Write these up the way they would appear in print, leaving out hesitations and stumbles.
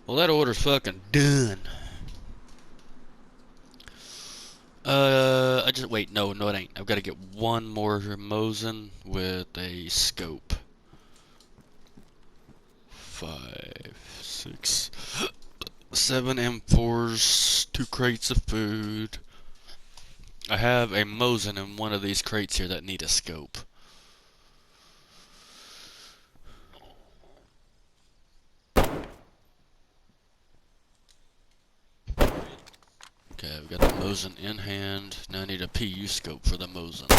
Well, that order's fucking done. I just wait. No, no, it ain't. I've got to get one more Mosin with a scope. 5, 6, 7 M4s, 2 crates of food. I have a Mosin in one of these crates here that need a scope. Okay, I've got the Mosin in hand. Now I need a PU scope for the Mosin.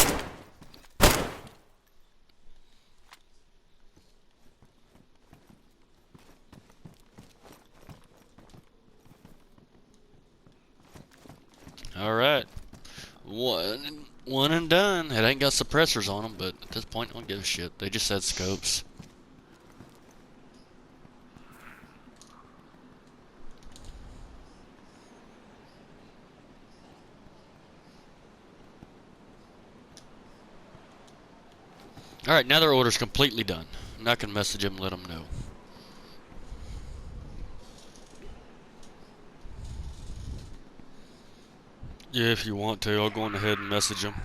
Alright. One and done. It ain't got suppressors on them, but at this point, I don't give a shit. They just said scopes. Alright, now their order's completely done. I'm not gonna message them and let them know. Yeah, if you want to, I'll go on ahead and message them.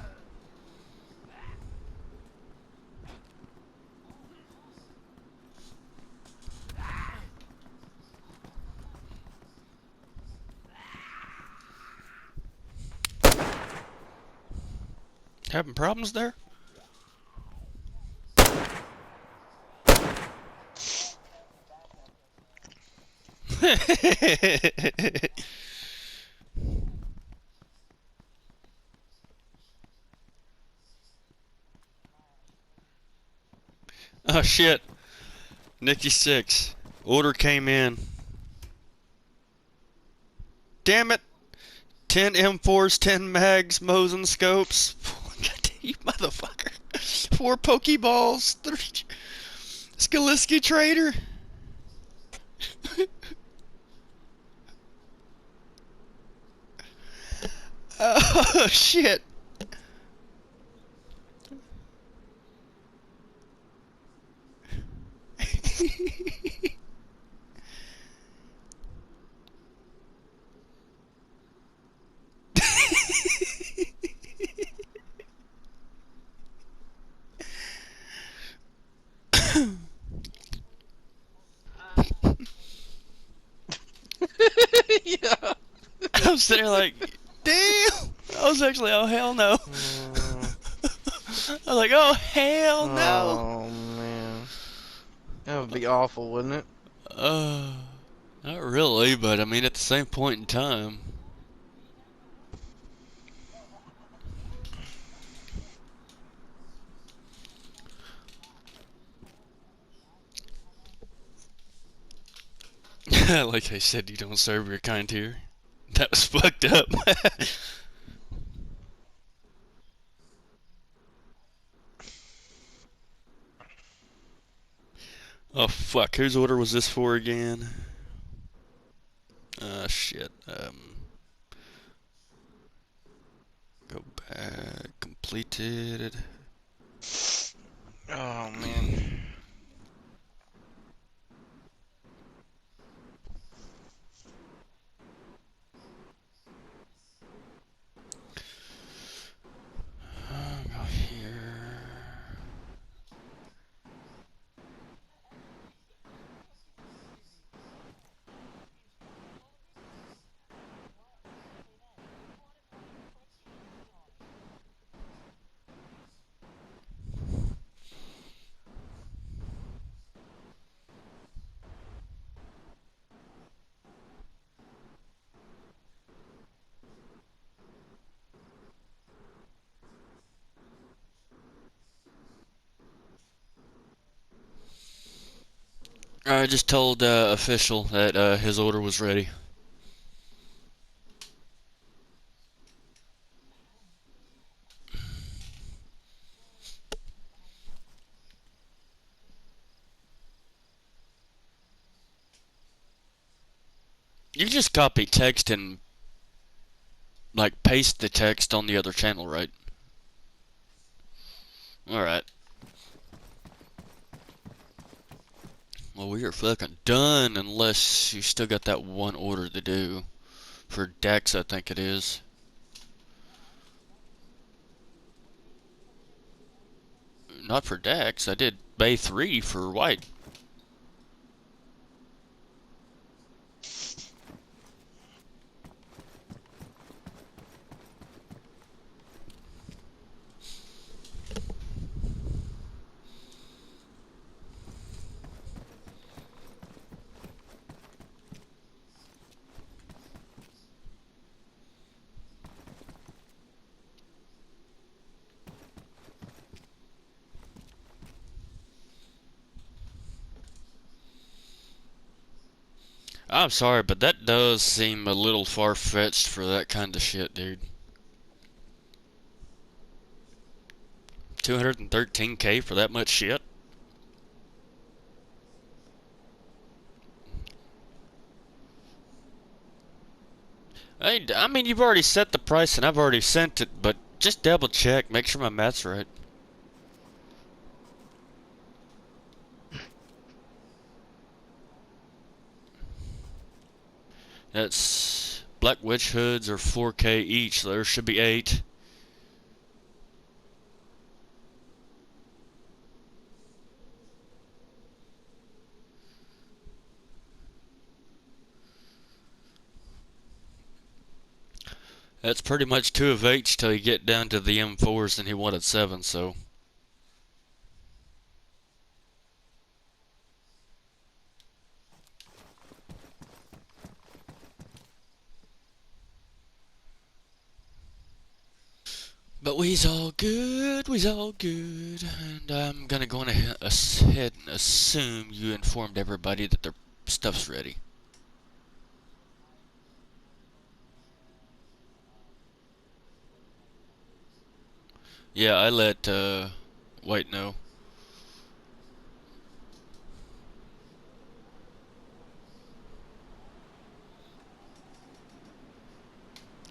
Having problems there? Oh shit. Nikki 6. Order came in. Damn it. 10 M4s, 10 mags, Mosin scopes. God, you motherfucker. 4 Pokeballs. 3 Skaliski Trader. Oh shit. Yeah. I was there like, damn. I was actually, oh hell no. I was like, oh hell no. Oh man, that would be awful, wouldn't it? Uh, Not really, but I mean at the same point in time. Like I said, you don't serve your kind here. That was fucked up. Oh fuck, whose order was this for again? Shit. Go back. Completed. Oh man. Go here. I just told official that his order was ready. You just copy text and like paste the text on the other channel, right? All right. Well, we are fucking done unless you still got that one order to do. For Dex, I think it is. Not for Dex. I did Bay 3 for White. I'm sorry, but that does seem a little far-fetched for that kind of shit, dude. 213K for that much shit? I mean, you've already set the price and I've already sent it, but just double check, make sure my math's right. That's Black Witch Hoods are 4K each, so there should be 8. That's pretty much 2 of each till you get down to the M4s, and he wanted 7, so. But we's all good, and I'm gonna go ahead and assume you informed everybody that their stuff's ready. Yeah, I let, White know.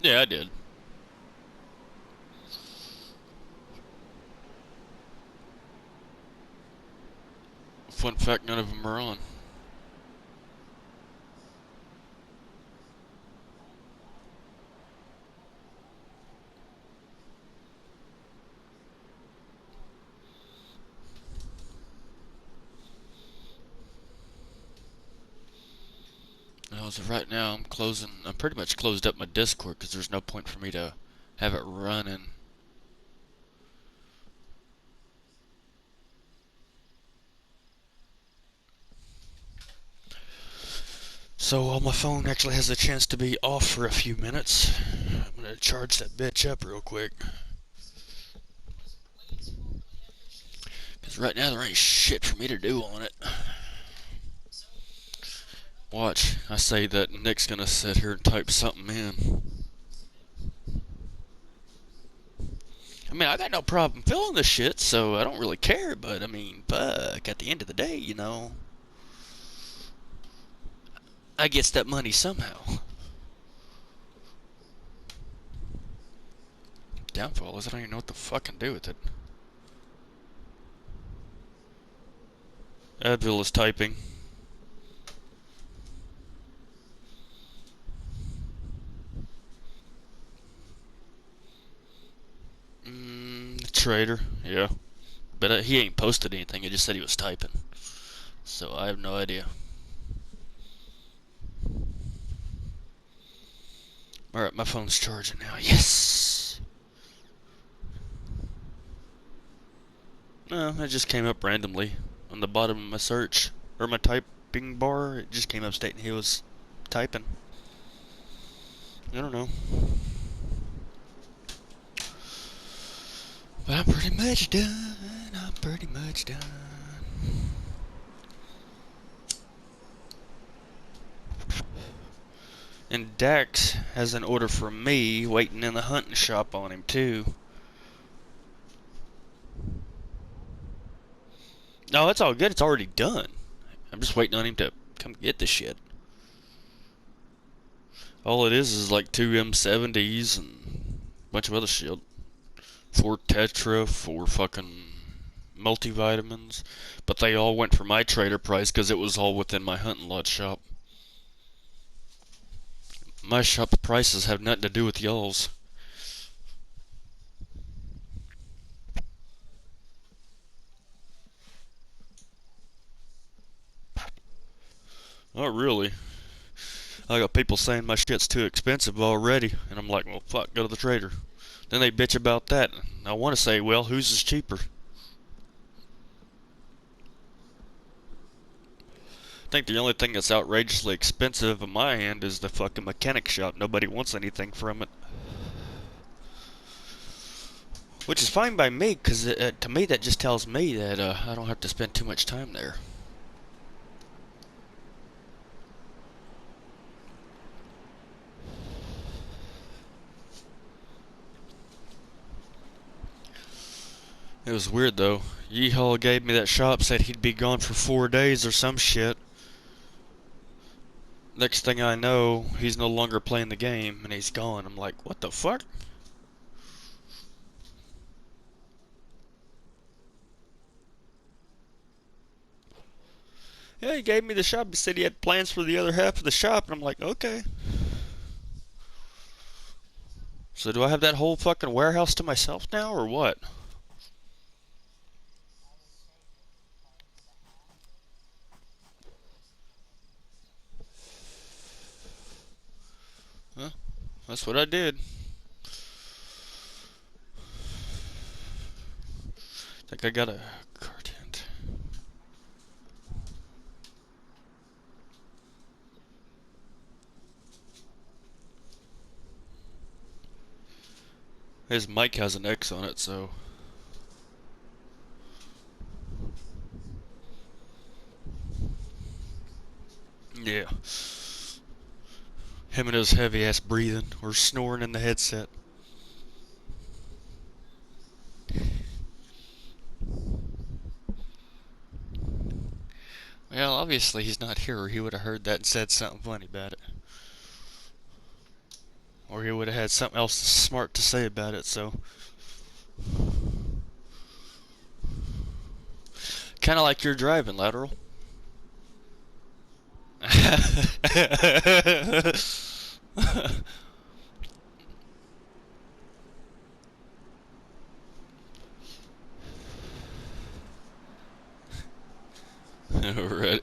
Yeah, I did. Fun fact, none of them are on. As of right now, I'm pretty much closed up my Discord because there's no point for me to have it running. So while my phone actually has a chance to be off for a few minutes, I'm gonna charge that bitch up real quick. Because right now there ain't shit for me to do on it. Watch, I say that Nick's gonna sit here and type something in. I mean, I got no problem filling this shit, so I don't really care, but I mean, fuck, at the end of the day, you know, I gets that money somehow. Downfall is I don't even know what to fucking do with it. Advil is typing. Trader, yeah. But he ain't posted anything, he just said he was typing. So I have no idea. Alright, my phone's charging now. Yes! No, it just came up randomly on the bottom of my search. Or my typing bar, it just came up stating he was typing. I don't know. But I'm pretty much done. I'm pretty much done. And Dax has an order for me waiting in the hunting shop on him too. No, it's all good. It's already done. I'm just waiting on him to come get the shit. All it is like 2 M70s and a bunch of other shit. 4 Tetra, 4 fucking multivitamins, but they all went for my trader price because it was all within my hunting lodge shop. My shop's prices have nothing to do with y'all's. Not really. I got people saying my shit's too expensive already, and I'm like, well, fuck, go to the trader. Then they bitch about that. I want to say, well, whose is cheaper? I think the only thing that's outrageously expensive on my end is the fucking mechanic shop. Nobody wants anything from it. Which is fine by me, because to me that just tells me that I don't have to spend too much time there. It was weird though. Yeehaw gave me that shop, said he'd be gone for 4 days or some shit. Next thing I know, he's no longer playing the game and he's gone. I'm like, what the fuck? Yeah, he gave me the shop. He said he had plans for the other half of the shop, and I'm like, okay. So do I have that whole fucking warehouse to myself now, or what? Huh? That's what I did. Think I got a card hint. His mic has an X on it, so yeah. Him and his heavy ass breathing or snoring in the headset. Well, obviously he's not here, or he would have heard that and said something funny about it. Or he would have had something else smart to say about it, so. Kinda like you're driving, Lateral. Right.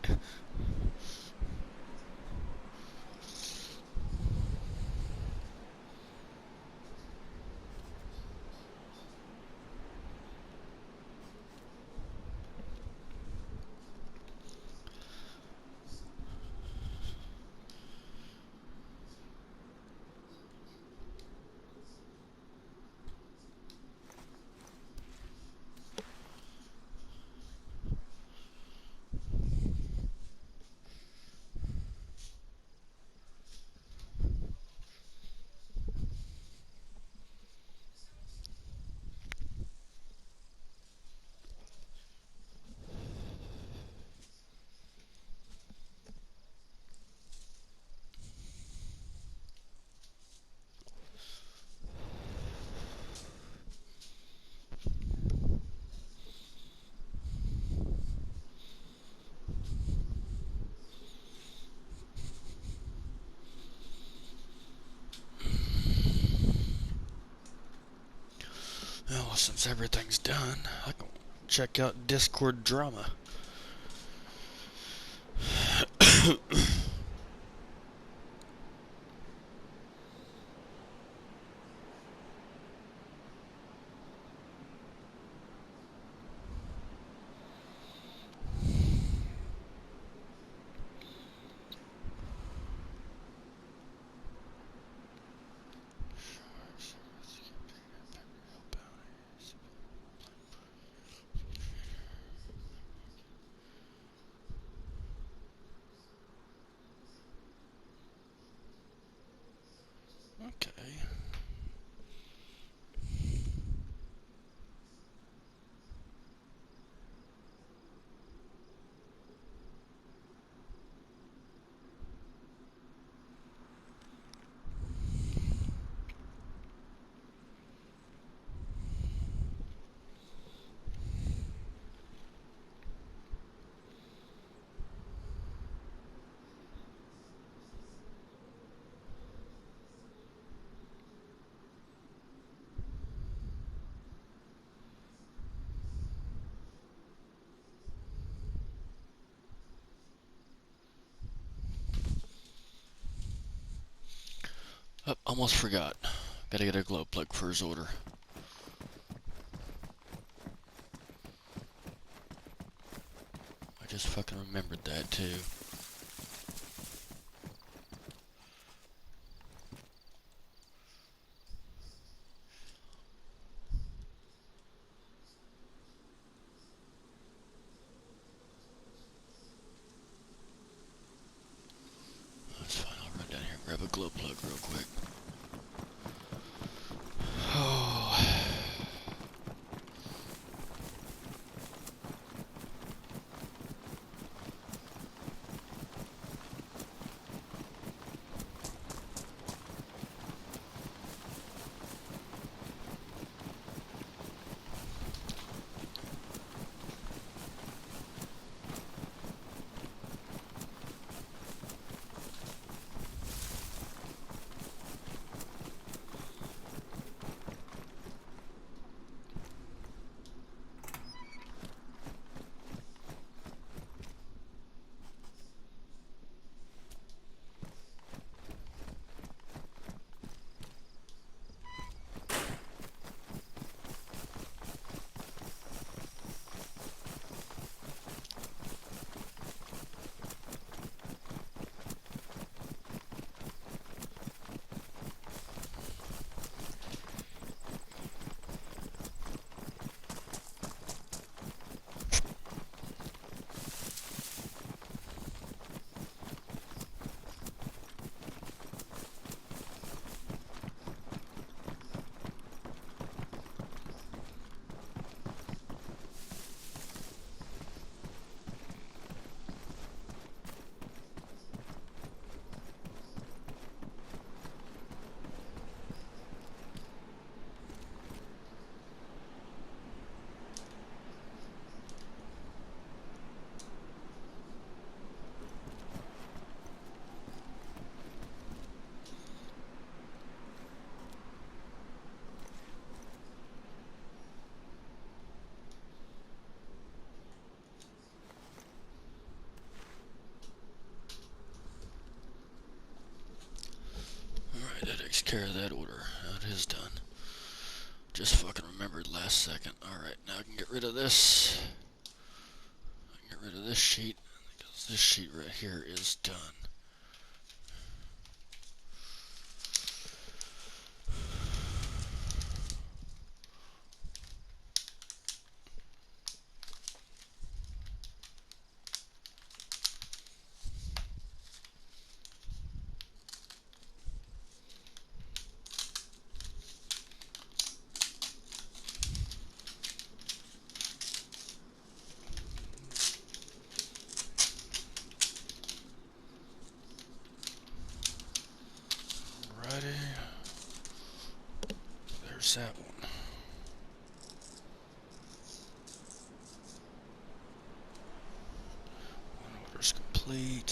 Well, since everything's done, I can check out Discord drama. almost forgot. Gotta get a glow plug for his order. I just fucking remembered that too. That's fine, I'll run down here and grab a glow plug real quick. Oh. Alright, that takes care of that order. That is done. Just fucking remembered last second. Alright, now I can get rid of this. I can get rid of this sheet, because this sheet right here is done. Alrighty. There's that one. One order's complete.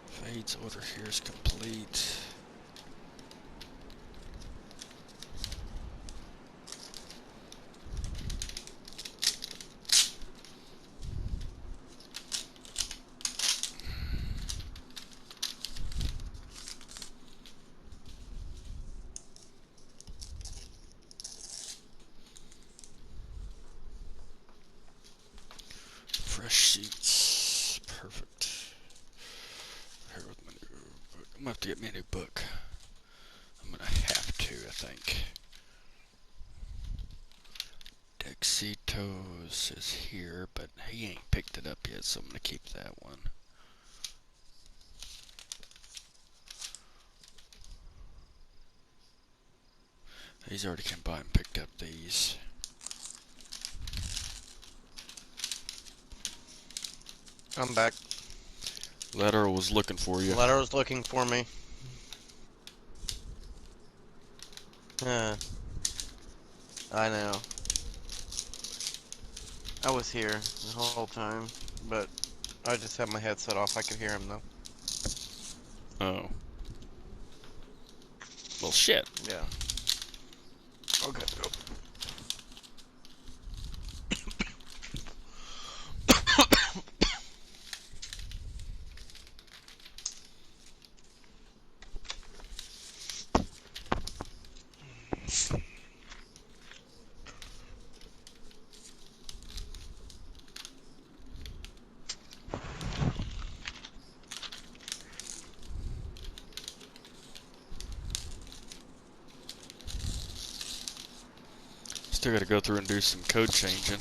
Fade's order here is complete. Fresh sheets. Perfect. Here with my new book. I'm gonna have to get me a new book. I'm gonna have to, I think. Dexitos is here, but he ain't picked it up yet, so I'm gonna keep that one. He's already came by and picked up these. I'm back. Letter was looking for you. Letter was looking for me. I know. I was here the whole time, but I just had my headset off. I could hear him though. Oh. Well, shit. Yeah. Okay, go. Still gotta go through and do some code changing.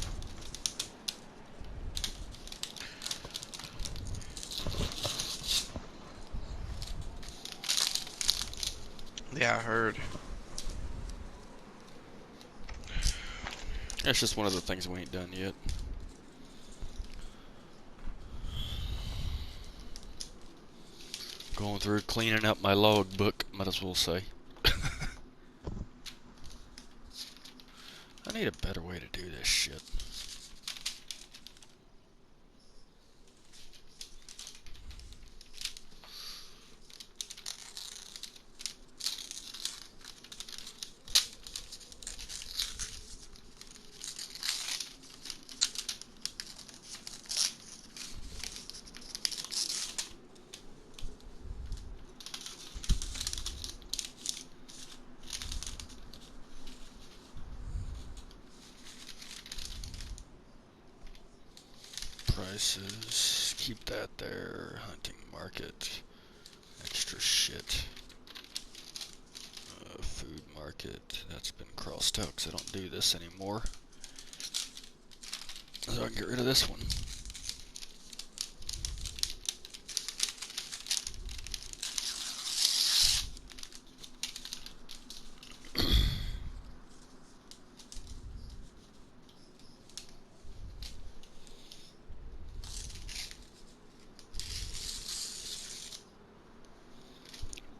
Yeah, I heard. That's just one of the things we ain't done yet. Going through cleaning up my logbook, might as well say. I need a better way to do this shit. Prices, keep that there. Hunting market, extra shit. Food market, that's been crossed out because I don't do this anymore. So I can get rid of this one.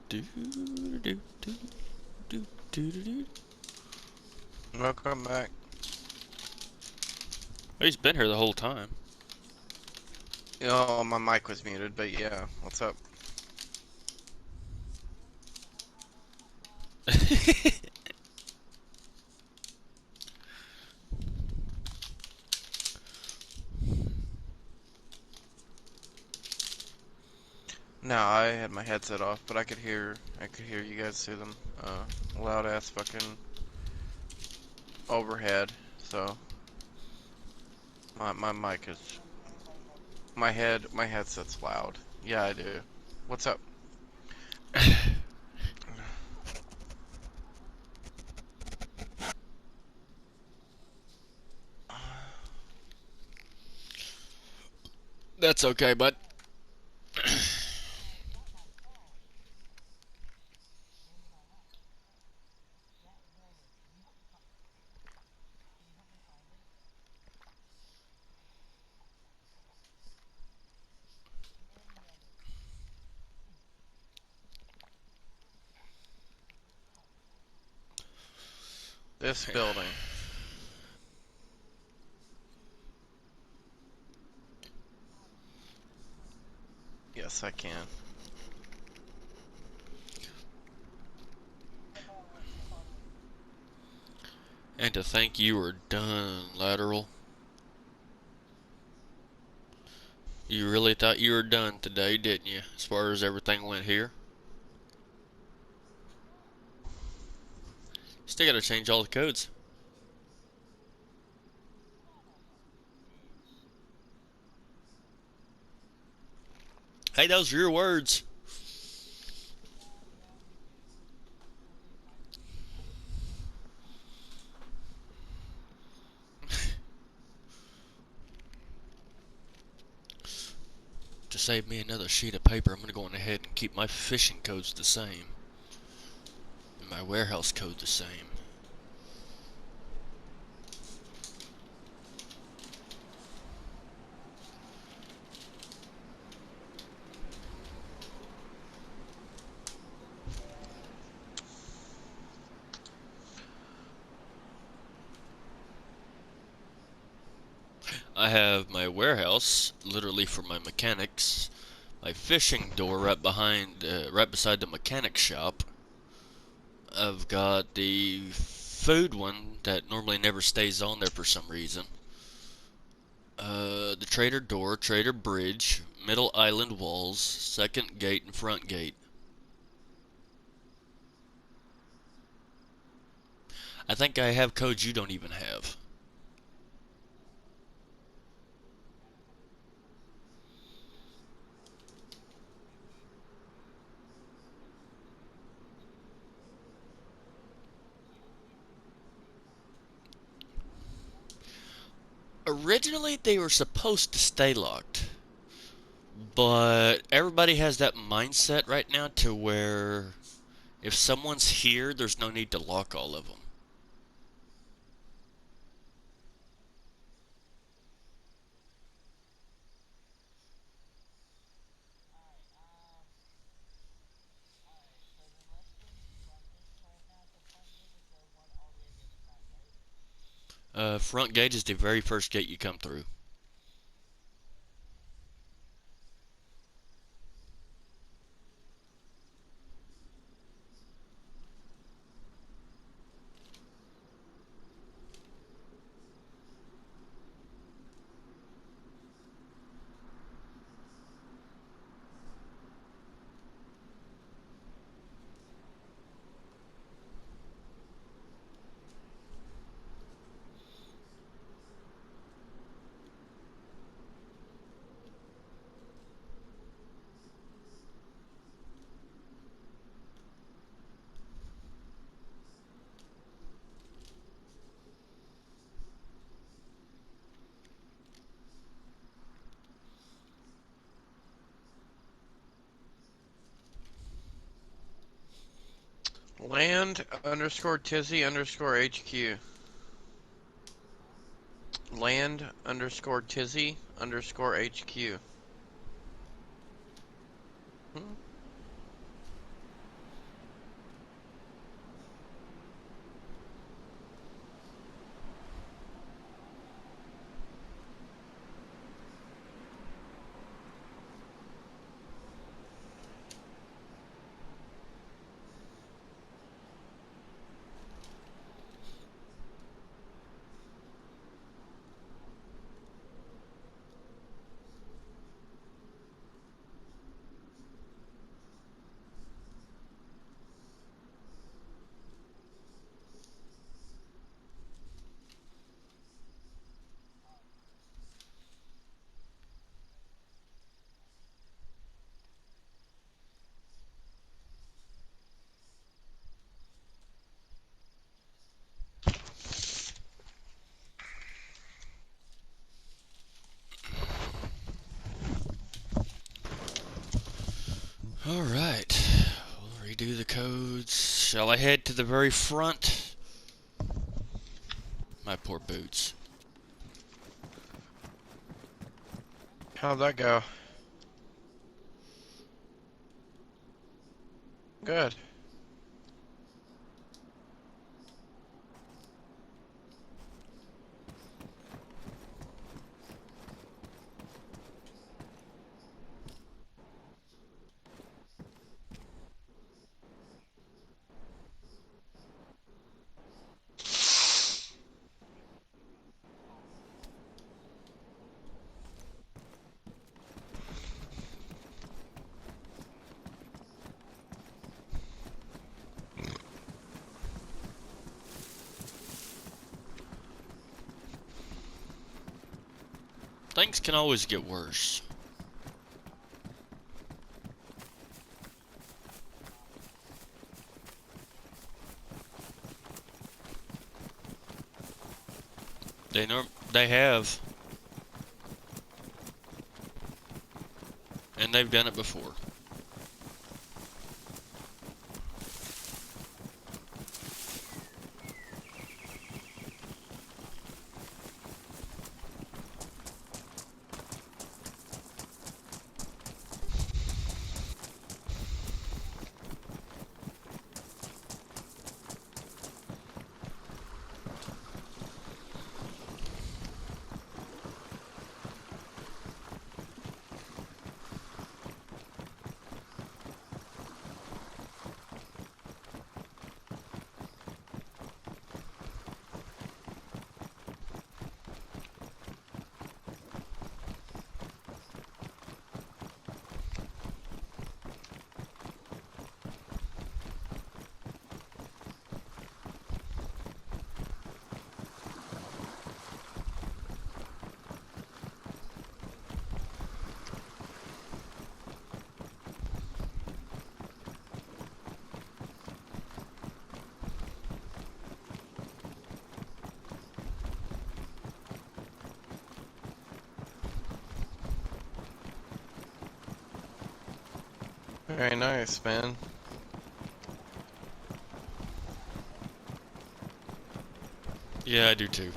Do do do do do do do. Welcome back. Oh, he's been here the whole time. Oh, my mic was muted, but yeah. What's up? No, I had my headset off, but I could hear you guys through them. Loud ass fucking overhead. So my mic is my headset's loud. Yeah, I do. What's up? That's okay, bud. This building. Yes, I can. And to think you were done, lateral. You really thought you were done today, didn't you? As far as everything went here. Still gotta change all the codes. Hey, those are your words. To save me another sheet of paper, I'm gonna go on ahead and keep my fishing codes the same. And my warehouse code the same. I have my warehouse, literally for my mechanics. My fishing door right behind, right beside the mechanic shop. I've got the food one that normally never stays on there for some reason. The trader door, trader bridge, middle island walls, second gate and front gate. I think I have codes you don't even have. Originally, they were supposed to stay locked, but everybody has that mindset right now to where if someone's here, there's no need to lock all of them. Front gate is the very first gate you come through. Land underscore Tizzy underscore HQ. Land underscore Tizzy underscore HQ. Hmm? Alright, we'll redo the codes. Shall I head to the very front? My poor boots. How'd that go? Good. Things can always get worse. They have. And they've done it before. Very nice, man. Yeah, I do too.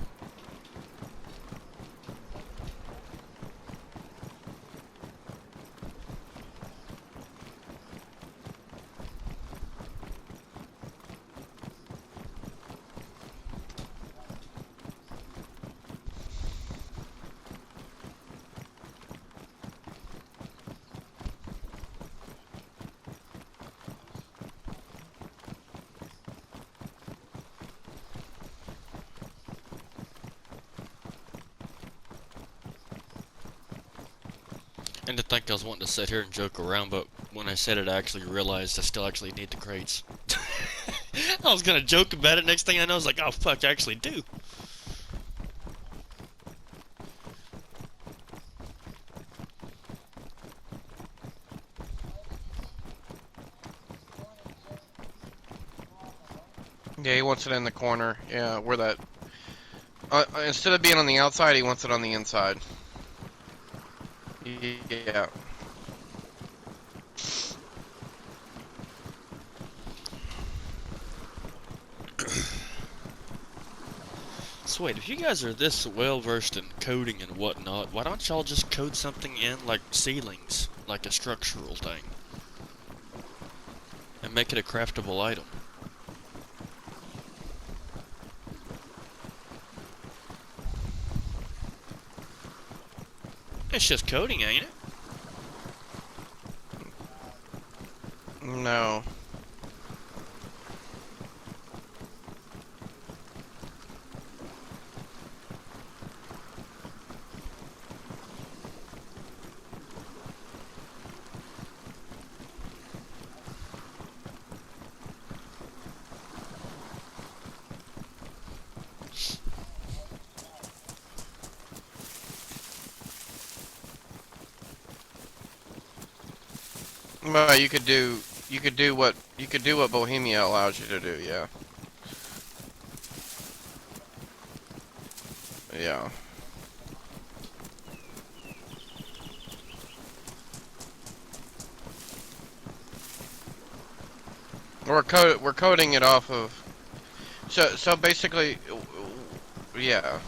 And to think I was wanting to sit here and joke around, but when I said it, I actually realized I still actually need the crates. I was gonna joke about it, next thing I know, I was like, oh fuck, I actually do. Yeah, he wants it in the corner. Yeah, where that. Instead of being on the outside, he wants it on the inside. Yeah. So wait, if you guys are this well versed in coding and whatnot, why don't y'all just code something in like ceilings, like a structural thing, and make it a craftable item? It's just coding, ain't it? No. Well, you could do what Bohemia allows you to do. Yeah. Yeah. We're coding it off of. So basically, yeah.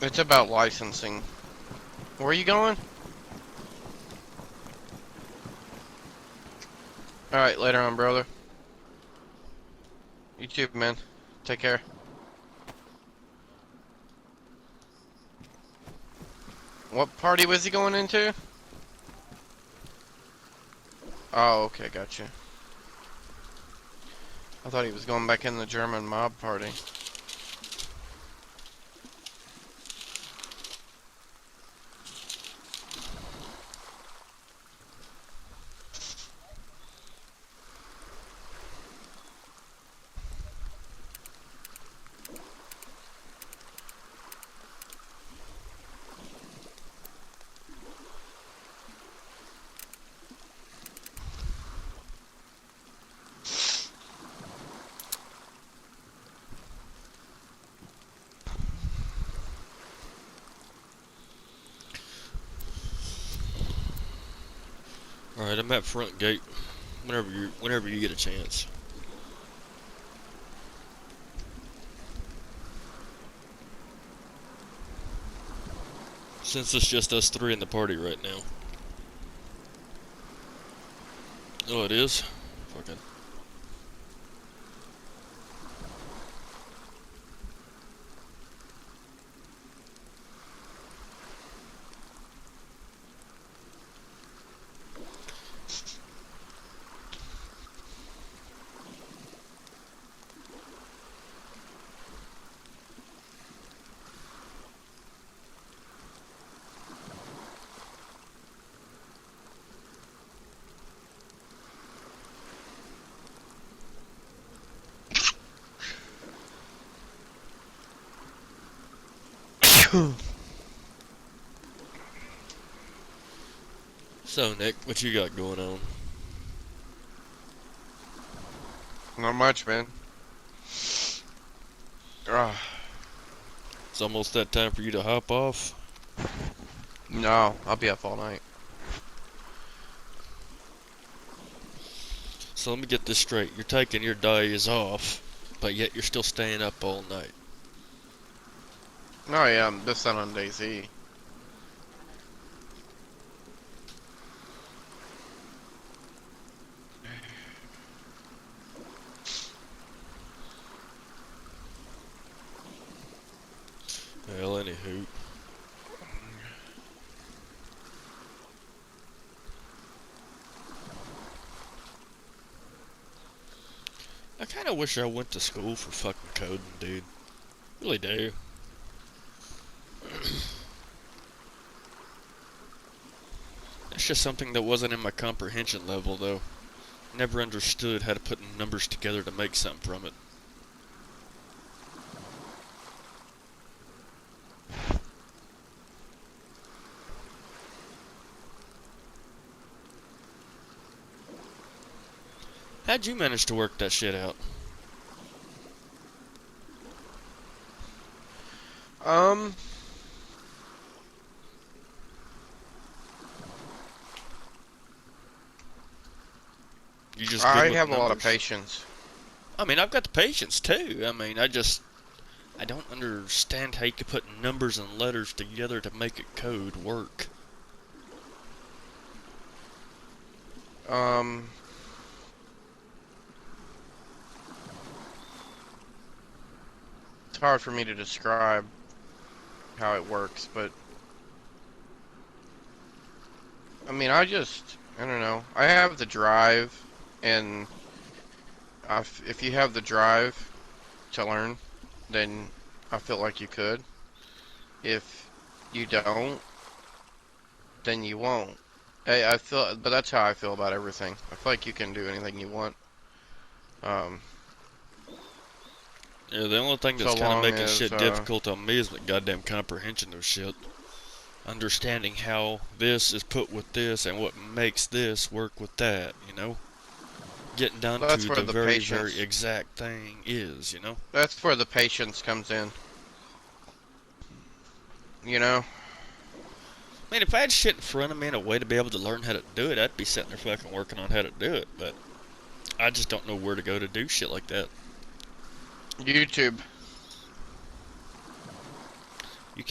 It's about licensing. Where are you going? All right, later on, brother. You too, man. Take care. What party was he going into? Oh, okay, gotcha. I thought he was going back in the German mob party. Alright, I'm at front gate. Whenever you get a chance. Since it's just us three in the party right now. Oh, it is? Fucking. So, Nick, what you got going on? Not much, man. Ah. It's almost that time for you to hop off. No, I'll be up all night. So let me get this straight. You're taking your days off, but yet you're still staying up all night. Oh yeah, I'm just on DayZ. Well, anywho. I kinda wish I went to school for fucking coding, dude. Really do. It's just something that wasn't in my comprehension level, though. Never understood how to put numbers together to make something from it. How'd you manage to work that shit out? Um, You just good I with have a lot of numbers? patience. I mean, I've got the patience too. I mean, I don't understand how you could put numbers and letters together to make a code work. Um, it's hard for me to describe how it works, but I mean, I don't know. I have the drive, and if you have the drive to learn, then I feel like you could. If you don't, then you won't. I feel, but that's how I feel about everything. I feel like you can do anything you want. Um, Yeah, the only thing so that's kind of long making as shit difficult on me is the goddamn comprehension of shit. Understanding how this is put with this and what makes this work with that, you know? Getting down that's to where the the very, very patience. exact thing is, you know? That's where the patience comes in. You know. I mean, if I had shit in front of me and a way to be able to learn how to do it, I'd be sitting there fucking working on how to do it, but I just don't know where to go to do shit like that. YouTube. You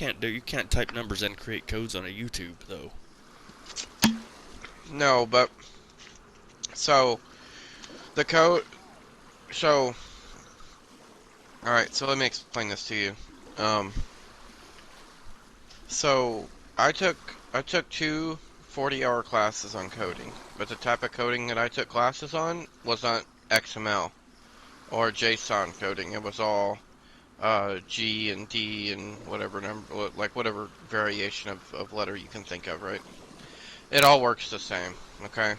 can't type numbers and create codes on a YouTube, though. No, but so the code. So all right. So let me explain this to you. Um. So I took two 40-hour classes on coding, but the type of coding that I took classes on was not XML or JSON coding. It was all G and D and whatever number, like whatever variation of letter you can think of, right? It all works the same, okay?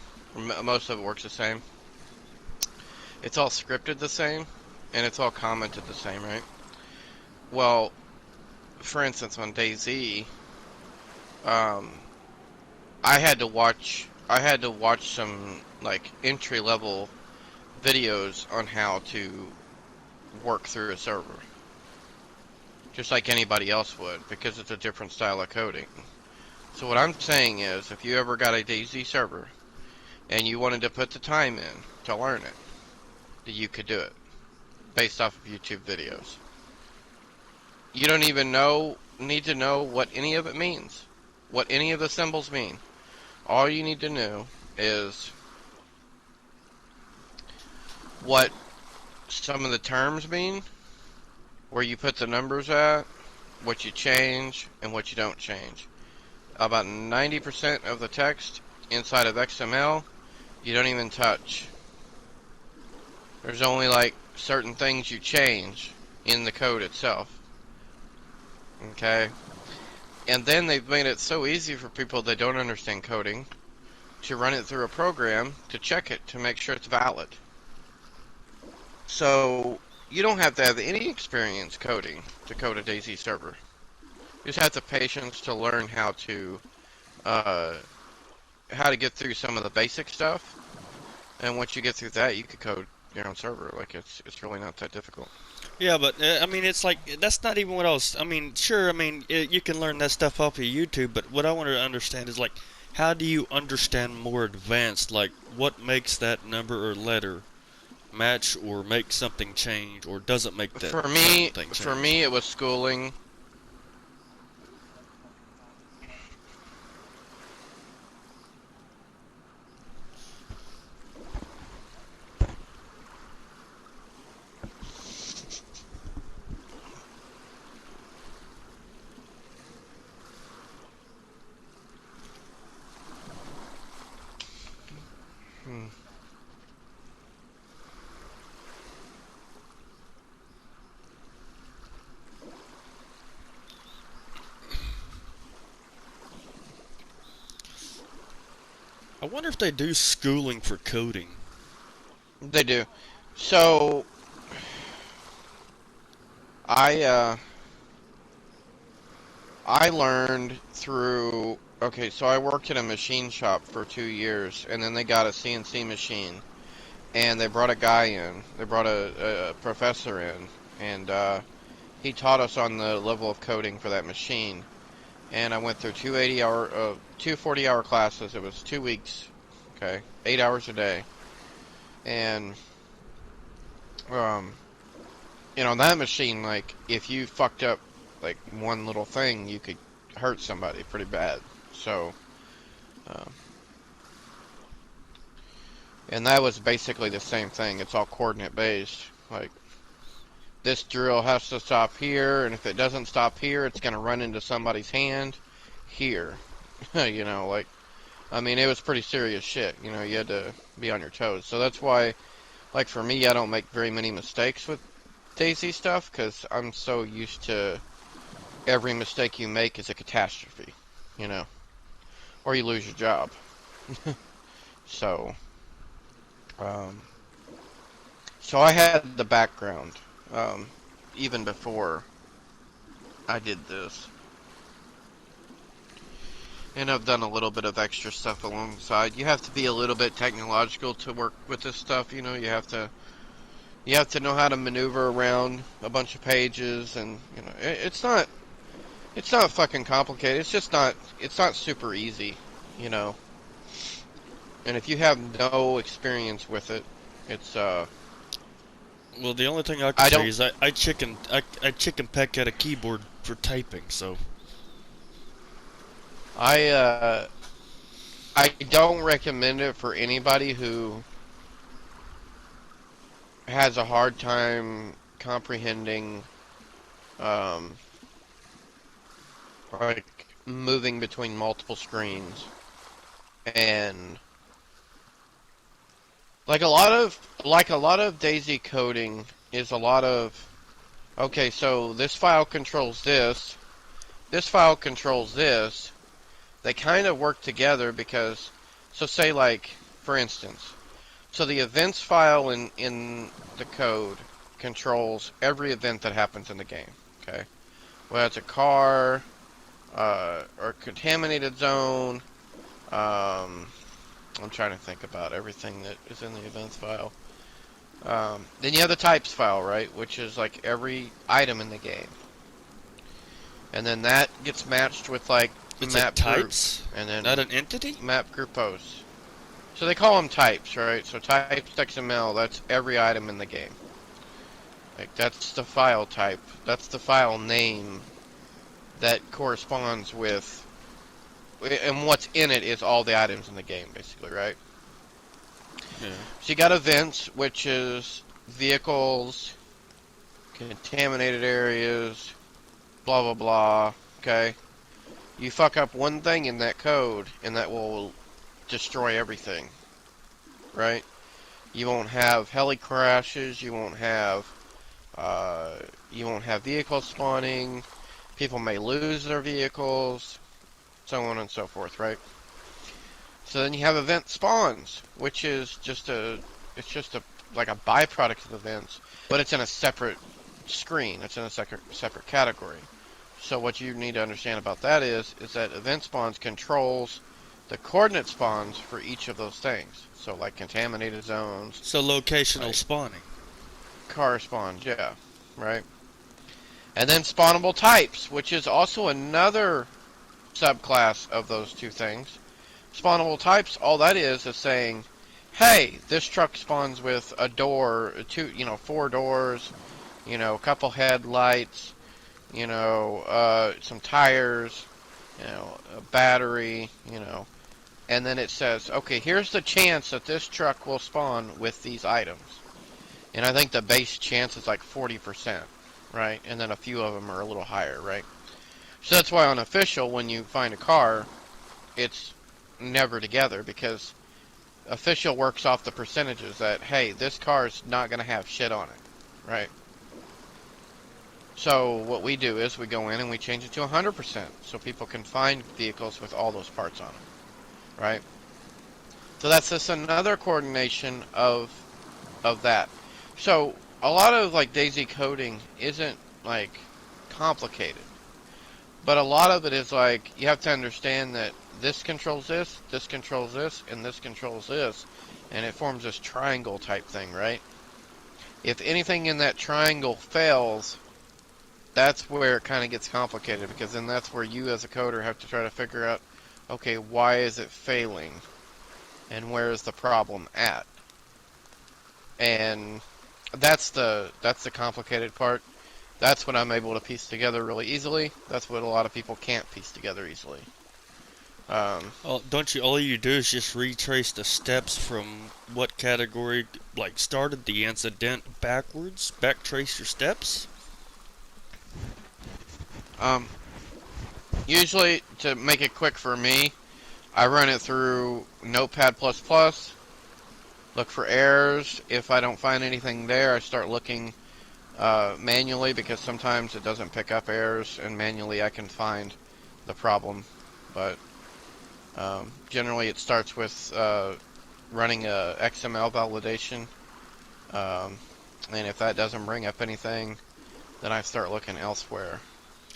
Most of it works the same. It's all scripted the same, and it's all commented the same, right? Well, for instance, on DayZ, um, I had to watch some like entry level videos on how to work through a server, just like anybody else would, because it's a different style of coding. So what I'm saying is, if you ever got a DayZ server and you wanted to put the time in to learn it, that you could do it based off of YouTube videos. You don't even need to know what any of it means, what any of the symbols mean. All you need to know is what some of the terms mean, where you put the numbers at, what you change, and what you don't change. About 90% of the text inside of XML, you don't even touch. There's only like certain things you change in the code itself. Okay? And then they've made it so easy for people that don't understand coding to run it through a program to check it to make sure it's valid. So you don't have to have any experience coding to code a DayZ server. You just have the patience to learn uh, how to get through some of the basic stuff. And once you get through that, you could code your own server. Like it's really not that difficult. Yeah, but I mean, it's like that's not even what I was. I mean, sure. I mean, you can learn that stuff off of YouTube, but what I want to understand is like, how do you understand more advanced? Like, what makes that number or letter match, or make something change, or doesn't make that For certain me, thing for change? me, it was schooling. Hmm. I wonder if they do schooling for coding. They do. So I uh, I learned through. Okay, so I worked in a machine shop for 2 years, and then they got a CNC machine, and they brought a guy in. They brought a professor in, and he taught us on the level of coding for that machine. And I went through two 40-hour classes. It was 2 weeks. Okay, 8 hours a day, and um, that machine, like, if you fucked up like one little thing, you could hurt somebody pretty bad. So, um, and that was basically the same thing. It's all coordinate based. Like, this drill has to stop here, and if it doesn't stop here, it's gonna run into somebody's hand here. Like, I mean, it was pretty serious shit. You had to be on your toes. So that's why, like, for me, I don't make very many mistakes with Daisy stuff, because I'm so used to every mistake you make is a catastrophe, you know, or you lose your job. So, um, so I had the background, um, even before I did this, and I've done a little bit of extra stuff alongside. You have to be a little bit technological to work with this stuff. You have to know how to maneuver around a bunch of pages, and it's not fucking complicated. It's not super easy, you know. And if you have no experience with it, it's Well, the only thing I can I tell you don't is I chicken peck at a keyboard for typing. So I I don't recommend it for anybody who has a hard time comprehending um like moving between multiple screens, and like a lot of Daisy coding is a lot of, okay, so this file controls this file controls this. They kind of work together because, so say, like, for instance, so the events file in the code controls every event that happens in the game. Okay, whether it's a car, or contaminated zone. I'm trying to think about everything that is in the events file. Then you have the types file, right, which is like every item in the game, and then that gets matched with, like, it's a map groups, types, and not then an entity. map group posts. So they call them types, right? So types XML, that's every item in the game. Like, that's the file type. That's the file name that corresponds with, and what's in it is all the items in the game, basically, right? Yeah. So you got events, which is vehicles, contaminated areas, blah blah blah. Okay, you fuck up one thing in that code, and that will destroy everything, right? You won't have heli crashes. You won't have vehicles spawning. People may lose their vehicles, so on and so forth, right? So then you have event spawns, which is it's just a like a byproduct of events, but it's in a separate screen. It's in a separate category. So what you need to understand about that is that event spawns controls the coordinate spawns for each of those things. So, like, contaminated zones, So locational like spawning. car spawns, yeah, right? And then spawnable types, which is also another subclass of those two things. Spawnable types, all that is saying, hey, this truck spawns with a door, four doors, a couple headlights, some tires, a battery, and then it says, okay, here's the chance that this truck will spawn with these items. And I think the base chance is like 40%, right? And then a few of them are a little higher, right? So that's why on official, when you find a car, it's never together, because official works off the percentages that, hey, this car is not going to have shit on it, right? So what we do is we go in and we change it to 100% so people can find vehicles with all those parts on them, right? So that's just another coordination of that. So a lot of like DayZ coding isn't like complicated, but a lot of it is like you have to understand that this controls this, and this controls this, and it forms this triangle type thing, right? If anything in that triangle fails, that's where it kind of gets complicated, because then that's where you as a coder have to try to figure out, okay, why is it failing, and where is the problem at? And that's the complicated part. That's what I'm able to piece together really easily. That's what a lot of people can't piece together easily. Don't you? All you do is just retrace the steps from what category, like started the incident backwards. Backtrace your steps. Usually, to make it quick for me, I run it through Notepad++. Look for errors. If I don't find anything there, I start looking manually, because sometimes it doesn't pick up errors, and manually I can find the problem. But generally it starts with running a XML validation, and if that doesn't bring up anything, then I start looking elsewhere.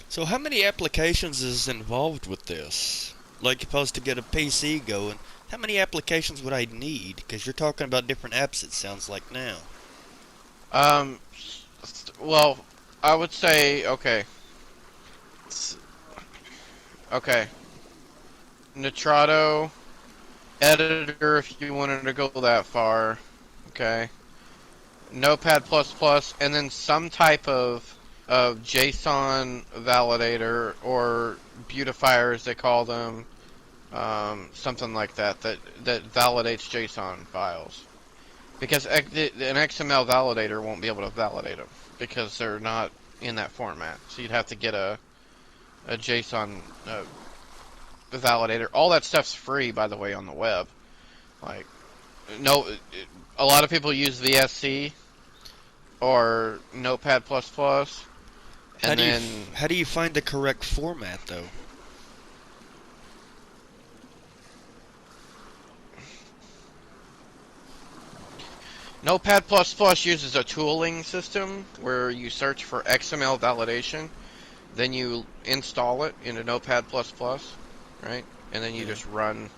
So how many applications is involved with this? Like, if I was to get a PC going, how many applications would I need? Because you're talking about different apps, it sounds like now. Well, I would say, okay. Okay. Nitrado, editor if you wanted to go that far. Okay. Notepad++, and then some type of JSON validator, or beautifier as they call them, something like that validates JSON files. Because an XML validator won't be able to validate them, because they're not in that format. So you'd have to get a JSON validator. All that stuff's free, by the way, on the web. Like, a lot of people use VSC or Notepad++, and how do you find the correct format, though? Notepad++ uses a tooling system where you search for XML validation, then you install it into Notepad++, right? And then you just run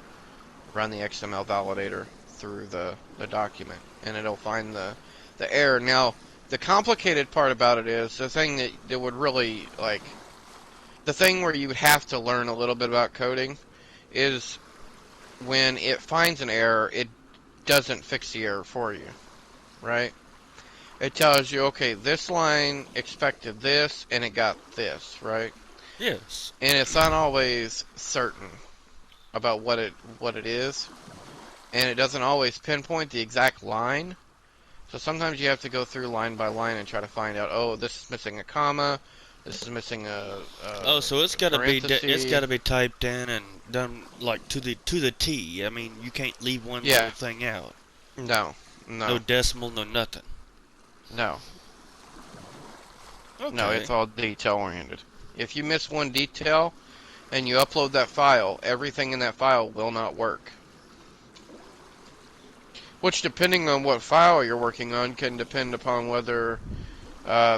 the XML validator through the document, and it'll find the error. Now, the complicated part about it is, the thing that would really, like, the thing where you would have to learn a little bit about coding is when it finds an error, it doesn't fix the error for you, right? It tells you, okay, this line expected this, and it got this, right? Yes. And it's not always certain about what it is, and it doesn't always pinpoint the exact line. So sometimes you have to go through line by line and try to find out, oh, this is missing a comma, this is missing a Oh, so it's got to be parenthesis. typed in and done like to the T. I mean, you can't leave one little thing out. No. No decimal, no nothing. No. Okay. No, it's all detail oriented. If you miss one detail and you upload that file, everything in that file will not work. Which, depending on what file you're working on, can depend upon whether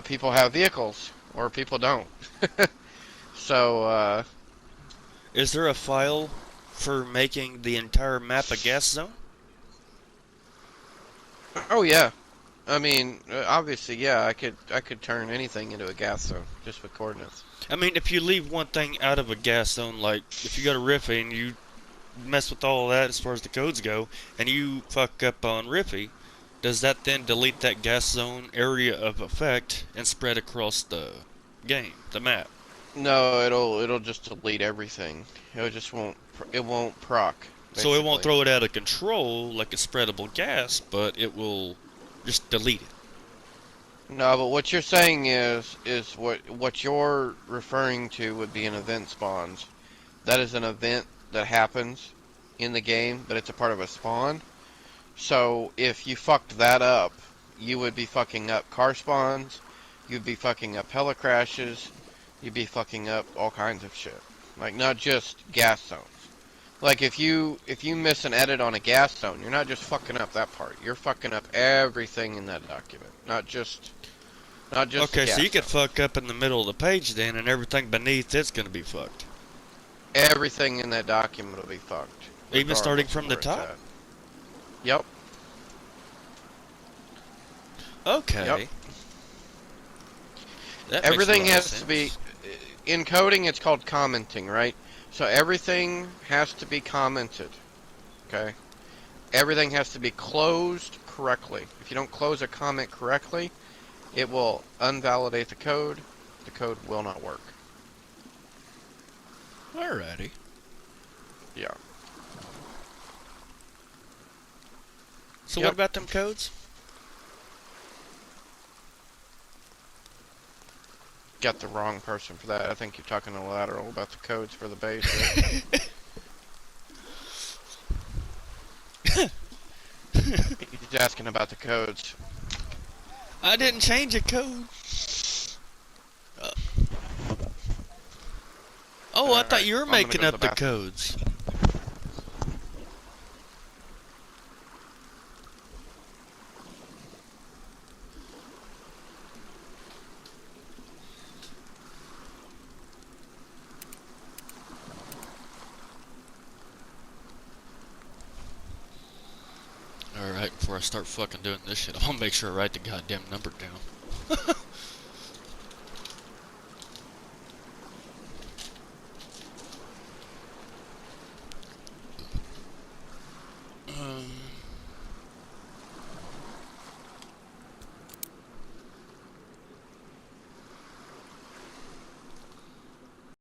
people have vehicles or people don't. So, is there a file for making the entire map a gas zone? oh yeah. I mean, obviously, yeah, I could turn anything into a gas zone just with coordinates. I mean, if you leave one thing out of a gas zone, like if you go to Riffy and you mess with all of that as far as the codes go, and you fuck up on Riffy, does that then delete that gas zone area of effect and spread across the game, the map? No, it'll just delete everything. It won't proc So it won't basically. throw it out of control like a spreadable gas, but it will just delete it. No, but what you're saying is what you're referring to would be an event spawns. That is an event that happens in the game, but it's a part of a spawn. So if you fucked that up, you would be fucking up car spawns, you'd be fucking up heli crashes, you'd be fucking up all kinds of shit. Like not just gas zones. Like if you miss an edit on a gas zone, you're not just fucking up that part. You're fucking up everything in that document. Not just the Okay, so gas you could zone. fuck up in the middle of the page then, and everything beneath it's gonna be fucked. Everything in that document will be fucked, Even starting regardless of from the where it's top? at. Yep, yep. Okay. That makes a Everything lot of has to be sense. in coding. It's called commenting, right? So everything has to be commented. Okay. Everything has to be closed correctly. If you don't close a comment correctly, it will invalidate the code. The code will not work. Alrighty. Yeah. So what Yep. about them codes? Got the wrong person for that. I think you're talking to Lateral about the codes for the base. He's asking about the codes. I didn't change a code. Uh, oh, I thought Alright, you were I'm gonna making go to up the the bathroom. codes. Alright, before I start fucking doing this shit, I'm gonna make sure I write the goddamn number down.